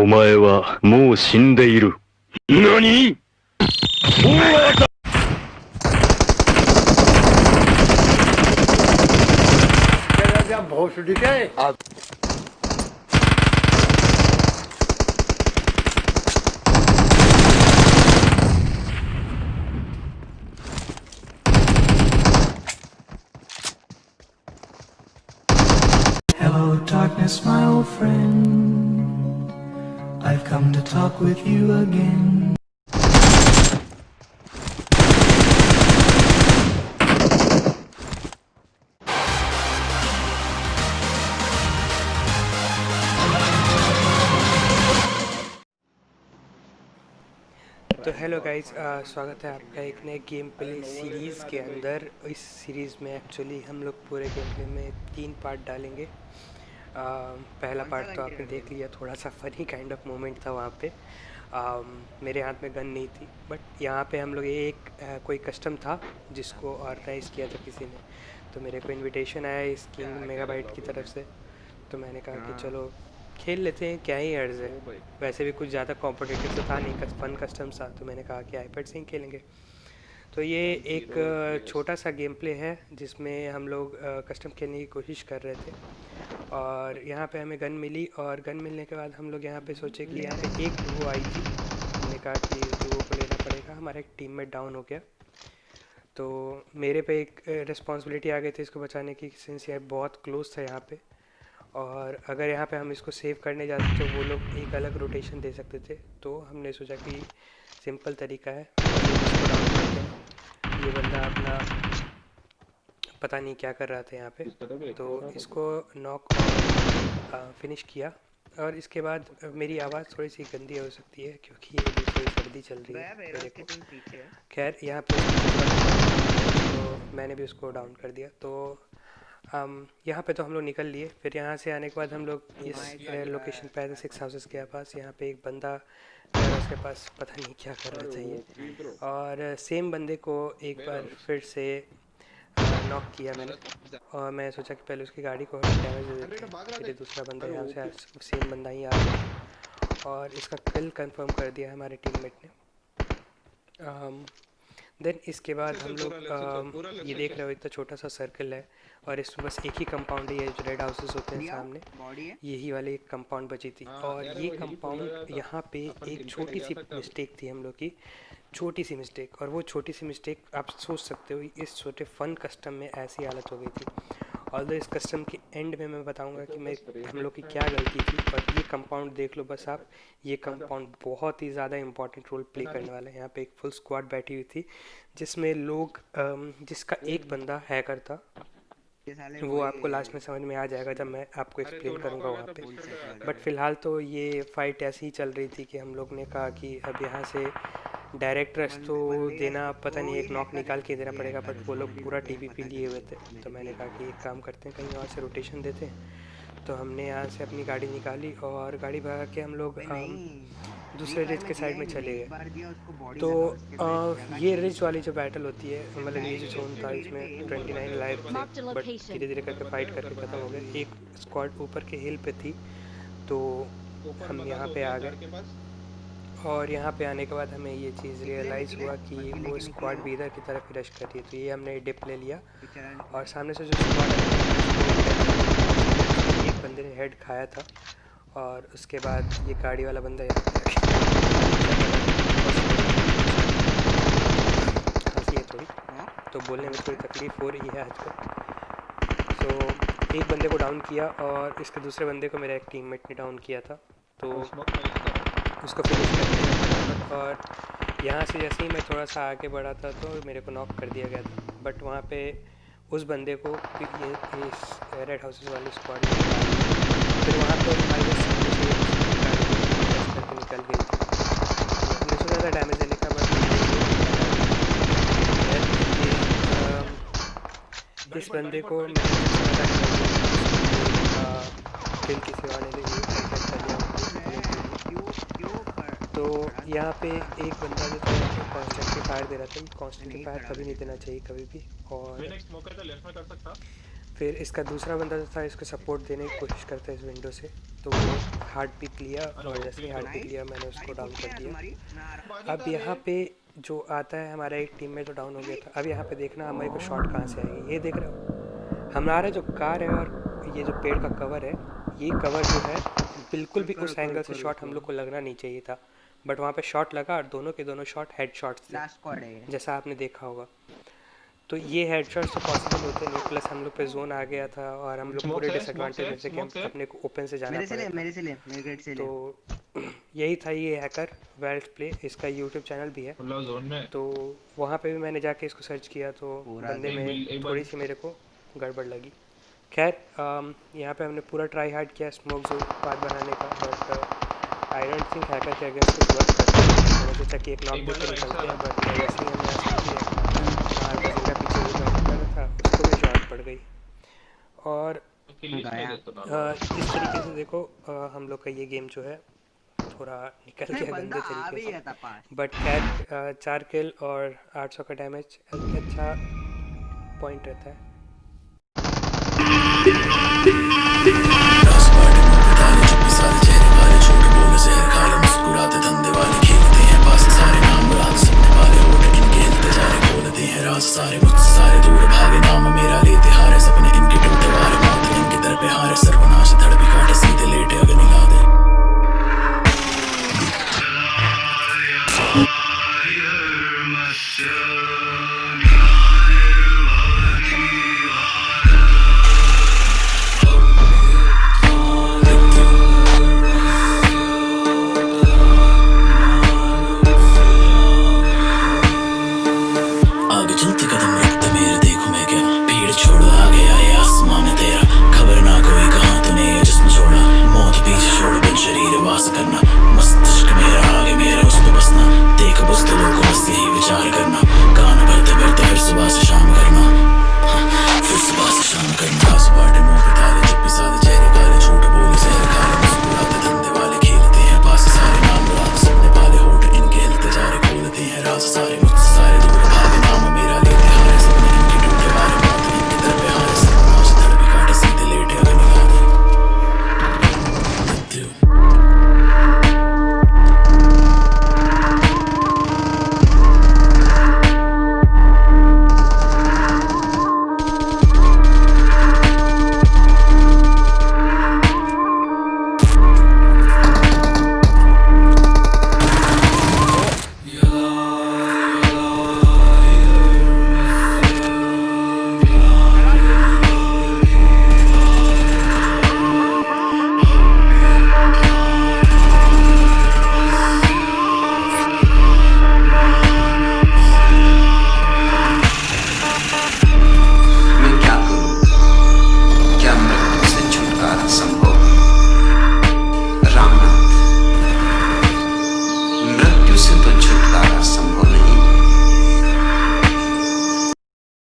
お前はもう死んでいる。何？Hello, darkness, my old friend. I've come to talk with you again. तो hello guys, स्वागत है आपका एक नए गेम प्ले सीरीज़ के अंदर। इस सीरीज़ में एक्चुअली हम लोग पूरे गेम प्ले में 3 पार्ट डालेंगे। पहला पार्ट तो आपने देख लिया, थोड़ा सा फनी काइंड ऑफ मोमेंट था वहाँ पे। मेरे हाथ में गन नहीं थी, बट यहाँ पे हम लोग कोई कस्टम था जिसको ऑर्गेनाइज़ किया था किसी ने। तो मेरे को इनविटेशन आया इस किंग मेगाबाइट की तरफ से, तो मैंने कहा कि चलो खेल लेते हैं, क्या ही अर्ज़ है। वैसे भी कुछ ज़्यादा कॉम्पिटिटिव तो था नहीं, फन कस्टम था, तो मैंने कहा कि आईपैड से ही खेलेंगे। तो ये एक छोटा सा गेम प्ले है जिसमें हम लोग कस्टम खेलने की कोशिश कर रहे थे। और यहाँ पे हमें गन मिली, और गन मिलने के बाद हम लोग यहाँ पे सोचे कि यहाँ पे एक डुओ आई थी। हमने कहा कि डुओ को लेना पड़ेगा, हमारा एक टीममेट डाउन हो गया। तो मेरे पे एक रिस्पॉन्सिबिलिटी आ गई थी इसको बचाने की, सिंस ये बहुत क्लोज था यहाँ पे। और अगर यहाँ पे हम इसको सेव करने जाते तो वो लोग एक अलग रोटेशन दे सकते थे। तो हमने सोचा कि सिंपल तरीका है, इसको डाउन करते हैं। ये बंदा अपना पता नहीं क्या कर रहा था यहाँ पे, तो इसको नॉक फिनिश किया। और इसके बाद मेरी आवाज़ थोड़ी सी गंदी हो सकती है क्योंकि ये दूसरी सर्दी चल रही है मेरे को। खैर यहाँ पे तो मैंने भी उसको डाउन कर दिया। तो यहाँ पे तो हम लोग निकल लिए। फिर यहाँ से आने के बाद हम लोग इस लोकेशन पे आए थे 6 हाउसेस के पास। यहाँ पे एक बंदा उसके पास पता नहीं क्या कर रहा था ये, और सेम बंदे को एक बार फिर से नॉक किया मैंने। और मैं सोचा कि पहले उसकी गाड़ी को डैमेज दे देते हैं, फिर दूसरा बंदा यहाँ से सेम बंदा ही आ गया और इसका किल कंफर्म कर दिया हमारे टीममेट ने। देन इसके बाद हम लोग ये देख रहे हो, इतना छोटा सा सर्कल है और इसमें बस एक ही कंपाउंड है। ये जो रेड हाउसेस होते हैं सामने, यही वाली एक कंपाउंड बची थी। और ये कंपाउंड यहाँ पे एक छोटी सी मिस्टेक थी हम लोग की, छोटी सी मिस्टेक। और वो छोटी सी मिस्टेक आप सोच सकते हो इस छोटे फन कस्टम में ऐसी हालत हो गई थी। और इस कस्टम के एंड में मैं बताऊंगा कि हम लोग की क्या गलती थी। और ये कंपाउंड देख लो बस आप, ये कंपाउंड बहुत ही ज़्यादा इंपॉर्टेंट रोल प्ले करने वाला है। यहाँ पे एक फुल स्क्वाड बैठी हुई थी जिसमें लोग जिसका एक बंदा हैकर था। वो आपको लास्ट में समझ में आ जाएगा जब मैं आपको एक्सप्लेन करूँगा वहाँ पे। बट फ़िलहाल तो ये फ़ाइट ऐसी ही चल रही थी कि हम लोग ने कहा कि अब यहाँ से डायरेक्ट रश तो देना, पता नहीं एक नॉक निकाल के देना पड़ेगा। बट वो लोग पूरा टीपीपी लिए हुए थे, तो मैंने कहा कि एक काम करते हैं, कहीं और से रोटेशन देते हैं। तो हमने यहाँ से अपनी गाड़ी निकाली और गाड़ी भगा के हम लोग दूसरे रिज के साइड में चले गए। तो ये रिज वाली जो बैटल होती है, मतलब ये जो जोन था, इसमें 29 लाइव थे, बट धीरे धीरे करके फाइट करके ख़त्म हो गए। एक स्क्वाड ऊपर के हिल पे थी, तो हम यहाँ पे आ गए। और यहाँ पे आने के बाद हमें ये चीज़ रियलाइज़ हुआ कि वो स्क्वाड भी इधर की तरफ रश कर रही है। तो ये हमने डिप ले लिया और सामने से जो स्क्वाड एक बंदे ने हेड खाया था। और उसके बाद ये गाड़ी वाला बंदा यहाँ पे खांसी है थोड़ी, तो बोलने में थोड़ी तकलीफ़ हो रही है आजकल। तो एक बंदे को डाउन किया और इसके दूसरे बंदे को मेरा एक टीममेट ने डाउन किया था, तो उसको फिनिश कर दिया। और यहाँ से जैसे ही मैं थोड़ा सा आगे बढ़ा था तो मेरे को नॉक कर दिया गया था। बट वहाँ पे उस बंदे को ये इस रेड हाउसेस वाली स्क्वाड फिर वहाँ पे हमारे करके निकल गई थी। हमने सोचा था डैमेज देने का, बट इस बंदे को किल किसी और ने तो यहाँ पे एक बंदा जो था कॉन्स्टेंटली फायर दे रहा था। कॉन्स्टेंटली फायर कभी नहीं देना चाहिए कभी भी। और फिर इसका दूसरा बंदा जो था इसको सपोर्ट देने की कोशिश करता है इस विंडो से, तो वो हार्ट पिक लिया और जैसे ही हार्ट पिक लिया मैंने उसको डाउन कर दिया। अब यहाँ पे जो आता है हमारा एक टीम में तो डाउन हो गया था। अब यहाँ पे देखना हमारे को शॉट कहाँ से आएगी, ये देख रहे हो हमारा जो कार है और ये जो पेड़ का कवर है, ये कवर जो है बिल्कुल भी उस एंगल से शॉट हम लोग को लगना नहीं चाहिए था, बट वहाँ पे शॉट लगा और दोनों के दोनों शॉट हेड शॉट्स थे जैसा आपने देखा होगा। तो ये हेड शॉट्स तो पॉसिबल होते नहीं, प्लस हम लोग पे जोन आ गया था और हम लोग पूरे डिसएडवांटेज में से कि हम अपने को ओपन से जाना पड़ा। तो यही था ये हैकर वेल्ट प्ले, इसका यूट्यूब चैनल भी है, तो वहाँ पे भी मैंने जाके इसको सर्च किया तो बंदे में थोड़ी सी मेरे को गड़बड़ लगी। खैर यहाँ पे हमने पूरा ट्राई हार्ड किया स्मोक जोन पाथ बनाने का, but I don't think hacker के अगेंस्ट कुछ वर्क करता है। मैंने सोचा कि एक नॉक देके निकलते हैं, बट वैसे ही हमने ऐसा किया, हमारे बजिंगा पीछे जो बैठ था उसको भी शॉट पड़ गई। और इस तरीके से देखो हम लोग का ये गेम जो है थोड़ा निकल गया गंदे तरीके से, बट खैर 4 किल और 800 का डैमेज अच्छा पॉइंट रहता है।